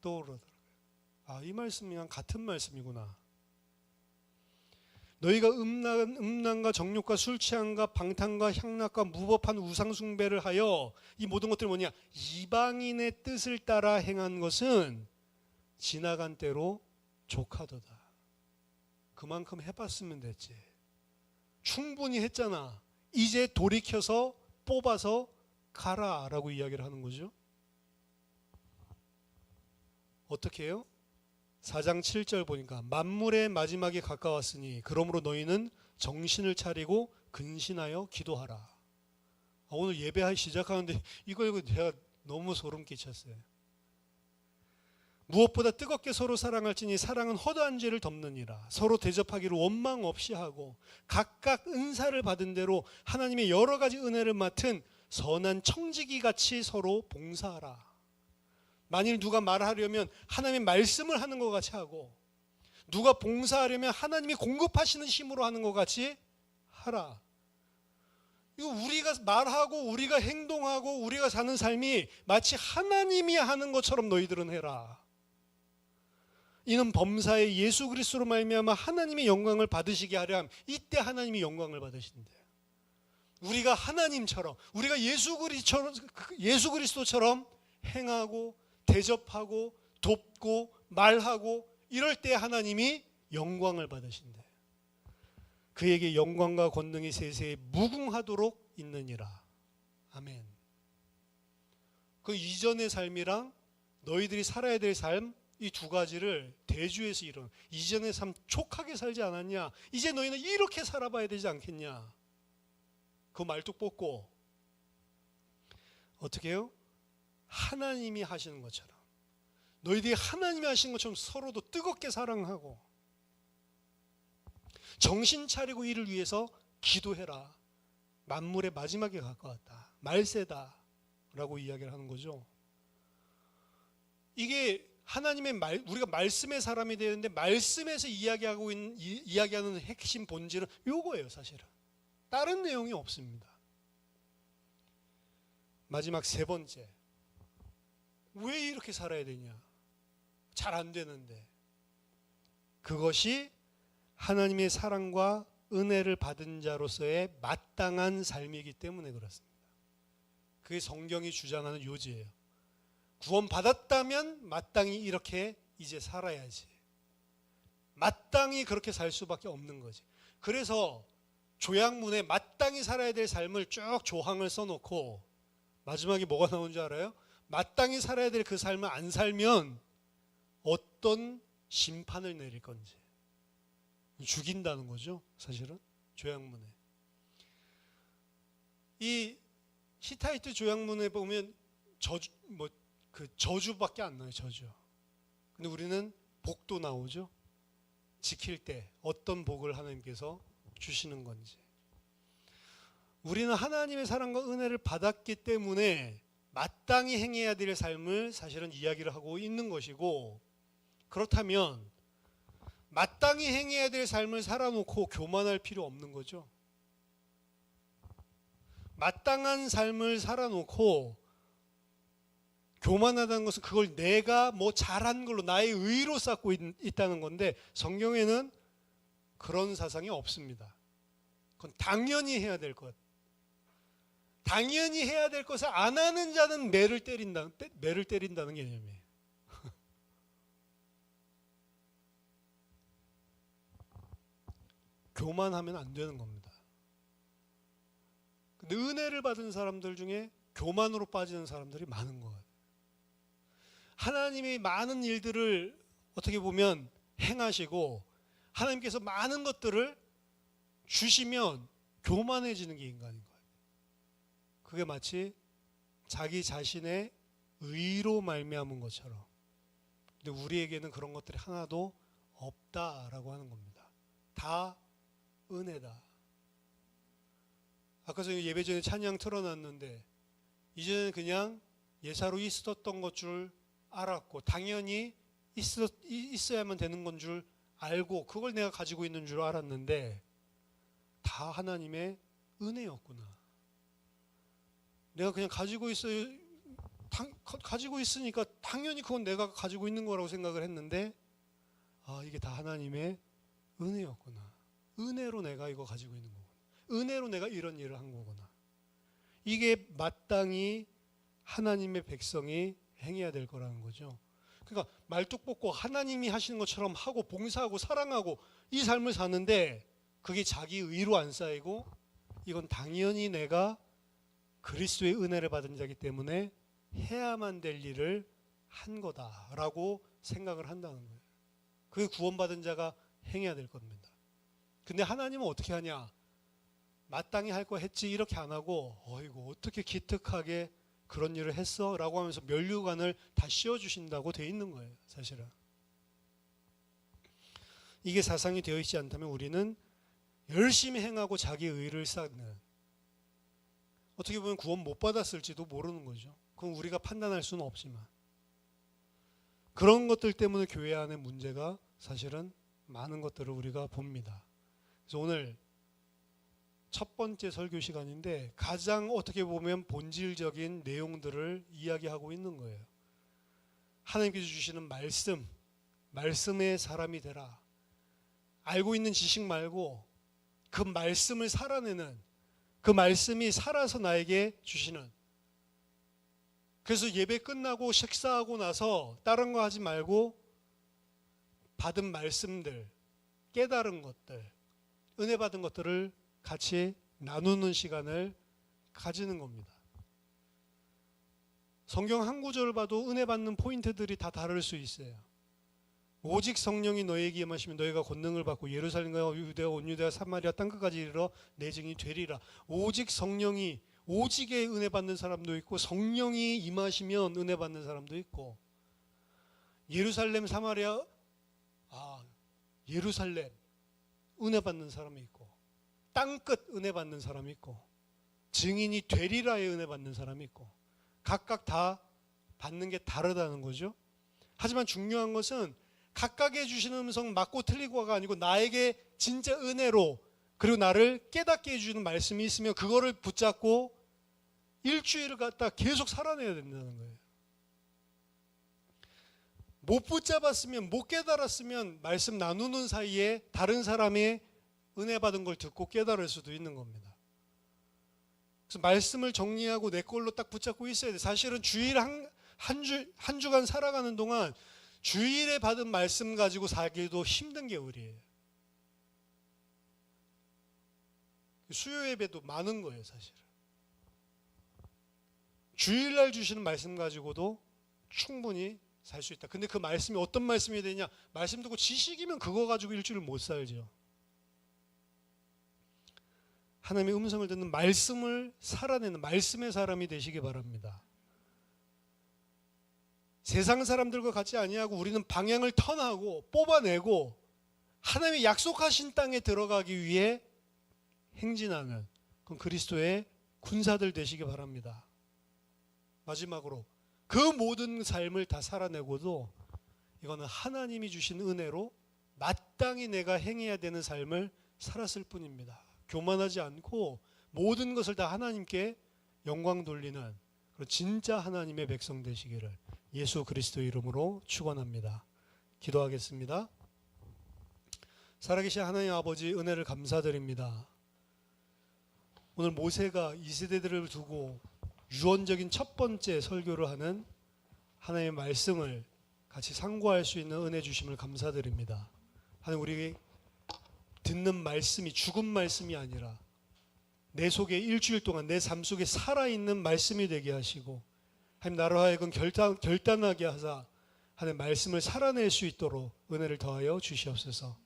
Speaker 1: 떠오르더라고요. 아, 이 말씀이랑 같은 말씀이구나. 너희가 음란과 정욕과 술취함과 방탕과 향락과 무법한 우상숭배를 하여 이 모든 것들이 뭐냐? 이방인의 뜻을 따라 행한 것은 지나간 때로 족하도다. 그만큼 해봤으면 됐지. 충분히 했잖아. 이제 돌이켜서 뽑아서 가라라고 이야기를 하는 거죠. 어떻게 해요? 4장 7절 보니까 만물의 마지막이 가까웠으니 그러므로 너희는 정신을 차리고 근신하여 기도하라. 오늘 예배 시작하는데 이거 제가 너무 소름 끼쳤어요. 무엇보다 뜨겁게 서로 사랑할지니 사랑은 허다한 죄를 덮느니라. 서로 대접하기를 원망 없이 하고 각각 은사를 받은 대로 하나님의 여러 가지 은혜를 맡은 선한 청지기 같이 서로 봉사하라. 만일 누가 말하려면 하나님의 말씀을 하는 것 같이 하고 누가 봉사하려면 하나님이 공급하시는 힘으로 하는 것 같이 하라. 이거 우리가 말하고 우리가 행동하고 우리가 사는 삶이 마치 하나님이 하는 것처럼 너희들은 해라. 이는 범사에 예수 그리스도로 말미암아 하나님의 영광을 받으시게 하려 함. 이때 하나님이 영광을 받으신대. 우리가 하나님처럼 우리가 예수 그리스도처럼 행하고 대접하고 돕고 말하고 이럴 때 하나님이 영광을 받으신대. 그에게 영광과 권능이 세세에 무궁하도록 있느니라. 아멘. 그 이전의 삶이랑 너희들이 살아야 될 삶, 이 두 가지를 대주에서 이룬 이전의 삶 촉하게 살지 않았냐? 이제 너희는 이렇게 살아봐야 되지 않겠냐? 그 말뚝 뽑고 어떻게 해요? 하나님이 하시는 것처럼 너희들이 하나님이 하시는 것처럼 서로도 뜨겁게 사랑하고 정신 차리고 이를 위해서 기도해라. 만물의 마지막에 가까웠다. 말세다 라고 이야기를 하는 거죠. 이게 하나님의 우리가 말씀의 사람이 되는데 말씀에서 이야기하는 핵심 본질은 요거예요. 사실은 다른 내용이 없습니다. 마지막 세 번째, 왜 이렇게 살아야 되냐? 잘 안 되는데. 그것이 하나님의 사랑과 은혜를 받은 자로서의 마땅한 삶이기 때문에 그렇습니다. 그게 성경이 주장하는 요지예요. 구원받았다면 마땅히 이렇게 이제 살아야지. 마땅히 그렇게 살 수밖에 없는 거지. 그래서 조약문에 마땅히 살아야 될 삶을 쭉 조항을 써놓고 마지막에 뭐가 나온 줄 알아요? 마땅히 살아야 될 그 삶을 안 살면 어떤 심판을 내릴 건지. 죽인다는 거죠. 사실은 조약문에. 이 히타이트 조약문에 보면 저주밖에 안 나요. 저주. 근데 우리는 복도 나오죠. 지킬 때 어떤 복을 하나님께서 주시는 건지. 우리는 하나님의 사랑과 은혜를 받았기 때문에 마땅히 행해야 될 삶을 사실은 이야기를 하고 있는 것이고, 그렇다면 마땅히 행해야 될 삶을 살아놓고 교만할 필요 없는 거죠. 마땅한 삶을 살아놓고 교만하다는 것은 그걸 내가 뭐 잘한 걸로 나의 의로 쌓고 있다는 건데, 성경에는 그런 사상이 없습니다. 그건 당연히 해야 될 것. 당연히 해야 될 것을 안 하는 자는 매를 때린다는 개념이에요. 교만하면 안 되는 겁니다. 근데 은혜를 받은 사람들 중에 교만으로 빠지는 사람들이 많은 것 같아요. 하나님이 많은 일들을 어떻게 보면 행하시고 하나님께서 많은 것들을 주시면 교만해지는 게 인간인 거예요. 그게 마치 자기 자신의 의로 말미암은 것처럼. 근데 우리에게는 그런 것들이 하나도 없다라고 하는 겁니다. 다 은혜다. 아까 전에 예배 전에 찬양 틀어놨는데 이제는 그냥 예사로 있었던 것 줄 알았고 당연히 있어야만 되는 건 줄 알고 그걸 내가 가지고 있는 줄 알았는데 다 하나님의 은혜였구나. 내가 그냥 가지고 있으니까 당연히 그건 내가 가지고 있는 거라고 생각을 했는데 이게 다 하나님의 은혜였구나. 은혜로 내가 이거 가지고 있는 거구나. 은혜로 내가 이런 일을 한 거구나. 이게 마땅히 하나님의 백성이 행해야 될 거라는 거죠. 그러니까 말뚝 뽑고 하나님이 하시는 것처럼 하고 봉사하고 사랑하고 이 삶을 사는데 그게 자기 의로 안 쌓이고 이건 당연히 내가 그리스도의 은혜를 받은 자이기 때문에 해야만 될 일을 한 거다라고 생각을 한다는 거예요. 그게 구원받은 자가 행해야 될 겁니다. 근데 하나님은 어떻게 하냐? 마땅히 할 거 했지 이렇게 안 하고 어이구 어떻게 기특하게 그런 일을 했어? 라고 하면서 면류관을 다 씌워주신다고 돼 있는 거예요. 사실은 이게 사상이 되어 있지 않다면 우리는 열심히 행하고 자기 의를 쌓는, 어떻게 보면 구원 못 받았을지도 모르는 거죠. 그건 우리가 판단할 수는 없지만 그런 것들 때문에 교회 안에 문제가 사실은 많은 것들을 우리가 봅니다. 그래서 오늘 첫 번째 설교 시간인데 가장 어떻게 보면 본질적인 내용들을 이야기하고 있는 거예요. 하나님께서 주시는 말씀의 사람이 되라. 알고 있는 지식 말고 그 말씀을 살아내는, 그 말씀이 살아서 나에게 주시는. 그래서 예배 끝나고 식사하고 나서 다른 거 하지 말고 받은 말씀들, 깨달은 것들, 은혜 받은 것들을 같이 나누는 시간을 가지는 겁니다. 성경 한 구절을 봐도 은혜 받는 포인트들이 다 다를 수 있어요. 오직 성령이 너희에게 임하시면 너희가 권능을 받고 예루살렘과 유대와 온 유대와 사마리아 땅끝까지 이르러 내 증인이 되리라. 오직 성령이, 오직에 은혜 받는 사람도 있고 성령이 임하시면 은혜 받는 사람도 있고, 예루살렘 사마리아 예루살렘 은혜 받는 사람이 있고, 땅끝 은혜 받는 사람이 있고, 증인이 되리라의 은혜 받는 사람이 있고, 각각 다 받는 게 다르다는 거죠. 하지만 중요한 것은 각각의 주시는 음성 맞고 틀리고가 아니고 나에게 진짜 은혜로 그리고 나를 깨닫게 해주는 말씀이 있으면 그거를 붙잡고 일주일을 갖다 계속 살아내야 된다는 거예요. 못 붙잡았으면, 못 깨달았으면 말씀 나누는 사이에 다른 사람의 은혜 받은 걸 듣고 깨달을 수도 있는 겁니다. 그래서 말씀을 정리하고 내 걸로 딱 붙잡고 있어야 돼. 사실은 주일 한 주간 살아가는 동안 주일에 받은 말씀 가지고 살기도 힘든 게 우리예요. 수요 예배도 많은 거예요, 사실은. 주일날 주시는 말씀 가지고도 충분히 살 수 있다. 근데 그 말씀이 어떤 말씀이 되냐? 말씀 듣고 지식이면 그거 가지고 일주일 못 살죠. 하나님의 음성을 듣는, 말씀을 살아내는 말씀의 사람이 되시기 바랍니다. 세상 사람들과 같이 아니하고 우리는 방향을 턴하고 뽑아내고 하나님의 약속하신 땅에 들어가기 위해 행진하는 그런 그리스도의 군사들 되시기 바랍니다. 마지막으로 그 모든 삶을 다 살아내고도 이거는 하나님이 주신 은혜로 마땅히 내가 행해야 되는 삶을 살았을 뿐입니다. 교만하지 않고 모든 것을 다 하나님께 영광 돌리는 그런 진짜 하나님의 백성 되시기를 예수 그리스도 이름으로 축원합니다. 기도하겠습니다. 살아계신 하나님 아버지, 은혜를 감사드립니다. 오늘 모세가 이 세대들을 두고 유언적인 첫 번째 설교를 하는 하나님의 말씀을 같이 상고할 수 있는 은혜 주심을 감사드립니다. 하나님, 우리 듣는 말씀이 죽은 말씀이 아니라 내 속에 일주일 동안 내 삶 속에 살아있는 말씀이 되게 하시고, 하나님 나로 하여금 결단하게 하사 하나님 말씀을 살아낼 수 있도록 은혜를 더하여 주시옵소서.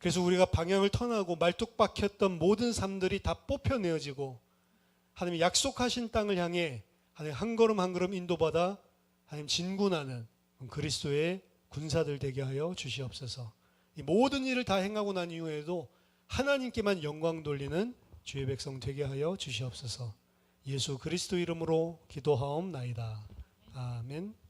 Speaker 1: 그래서 우리가 방향을 턴하고 말뚝박혔던 모든 삶들이 다 뽑혀내어지고 하나님 약속하신 땅을 향해 하나님 한 걸음 한 걸음 인도받아 하나님 진군하는 그리스도의 군사들 되게 하여 주시옵소서. 이 모든 일을 다 행하고 난 이후에도 하나님께만 영광 돌리는 주의 백성 되게 하여 주시옵소서. 예수 그리스도 이름으로 기도하옵나이다. 아멘.